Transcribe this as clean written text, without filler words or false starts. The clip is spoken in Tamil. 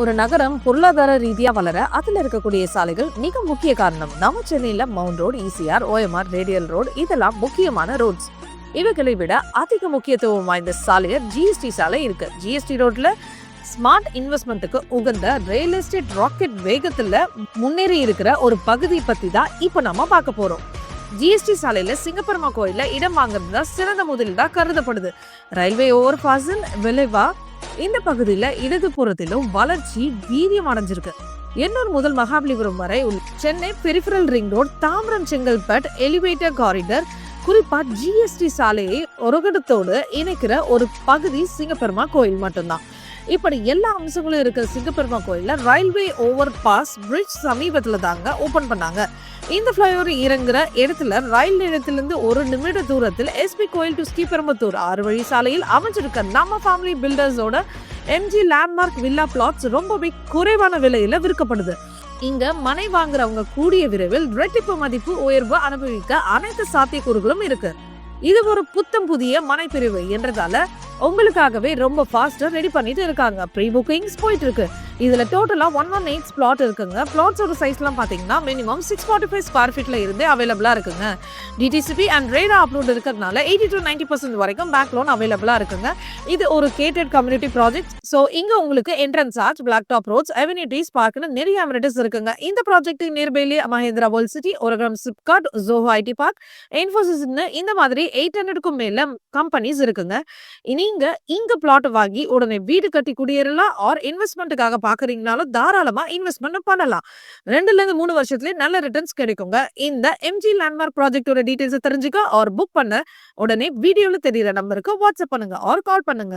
ஒரு நகரம் பொருளாதார ரீதியா வளர அதுல இருக்கக்கூடிய சாலைகள் மிக முக்கிய காரணம். நம்ம சென்னையில mount road, ECR, OMR, radial road இதெல்லாம் முக்கியமான ரோட்ஸ். இவைகளை விட அதிக முக்கியத்துவம் வாய்ந்த சாலைய ஜிஎஸ்டி சாலை இருக்கு. ஜிஎஸ்டி ரோட்ல ஸ்மார்ட் இன்வெஸ்ட்மெண்ட்டுக்கு உகந்த ரியல் எஸ்டேட் ராக்கெட் வேகத்துல முன்னேறி இருக்கிற ஒரு பகுதி பத்தி தான் இப்ப நம்ம பார்க்க போறோம். ஜிஎஸ்டி சாலையில சிங்கப்பெருமா கோயில்ல இடம் வாங்குறது சிறந்த முதலீடா கருதப்படுது. ரயில்வே ஓவர் பாஸின் விளைவா இந்த பகுதியில இடதுபுறத்திலும் வளர்ச்சி வீரியம் அடைஞ்சிருக்கு. எண்ணூர் முதல் மகாபலிபுரம் வரை உள்ள Chennai peripheral ring road, Tambaram Chengalpattu elevator corridor, குறிப்பா ஜிஎஸ்டி சாலையை ஒருகடத்தோடு இணைக்கிற ஒரு பகுதி சிங்கப்பெருமா கோயில் மட்டும்தான். இப்படி எல்லா அம்சங்களும் இருக்கிற சிங்கப்பெருமா கோயில்ல ரயில்வே ஓவர் பாஸ் பிரிட்ஜ் சமீபத்துல தாங்க ஓபன் பண்ணாங்க. இந்த பிளைஓவர் இறங்குற இடத்துல ரயில் நிலையத்திலிருந்து ஒரு நிமிட தூரத்தில் எஸ்பி கோயில் டு ஸ்ரீபெரும்புத்தூர் 6 வழி சாலையில் அமைஞ்சிருக்க நம்ம ஃபேமிலி பில்டர்ஸோட எம்ஜி லேண்ட்மார்க் வில்லா பிளாட்ஸ் ரொம்பவே குறைவான விலையில விற்கப்படுது. இங்க மனை வாங்குறவங்க கூடிய விரைவில் இரட்டிப்பு மதிப்பு உயர்வு அனுபவிக்க அனைத்து சாத்தியக்கூறுகளும் இருக்கு. இது ஒரு புத்தம் புதிய மனை பிரிவு என்றதால உங்களுக்காகவே ரொம்ப ஃபாஸ்டா ரெடி பண்ணிட்டு இருக்காங்க. ப்ரீ புக்கிங்ஸ் போயிட்டு இருக்கு. இதுல டோட்டலா 118 பிளாட் இருக்குங்க. பிளாட்ஸோட சைஸ்லாம் பாத்தீங்கன்னா மினிமம் 645 ஸ்கொயர் ஃபீட்ல இருந்தே அவைலபிளா இருக்குங்க. டிடிசிபி அண்ட் ரேடா அப்லோட் இருக்கிறதுனால 80 to 90% வரைக்கும் பேங்க் லோன் அவைலபிளா இருக்குங்க. இது ஒரு கேட்டட் கம்யூனிட்டி ப்ராஜெக்ட். ஸோ இங்க உங்களுக்கு entrance arch, black top roads, அவென்யூட்டிஸ், பார்க்னு நிறைய அமெனிட்டிஸ் இருக்குங்க. இந்த project nearby Mahindra World City, Oragadam SIPCOT, Zoho IT park, Infosys இந்த மாதிரி 800க்கும் மேல கம்பெனிஸ் இருக்குங்க. நீங்க இங்க பிளாட் வாங்கி உடனே வீடு கட்டி குடியேறலாம். ஆர் இன்வெஸ்ட்மெண்ட்டுக்காக பாக்குறீங்கனாலும் தாராளமா இன்வெஸ்ட்மெண்ட் பண்ணலாம். 2ல இருந்து 3 வருஷத்துலயே நல்ல ரிட்டர்ன்ஸ் கிடைக்குங்க. இந்த எம்ஜி லேண்ட்மார்க் ப்ராஜெக்டோட டீடைல்ஸ் தெரிஞ்சுக்க ஆர் புக் பண்ண உடனே வீடியோல தெரியுற நம்பருக்கு வாட்ஸ்அப் பண்ணுங்க ஆர் கால் பண்ணுங்க.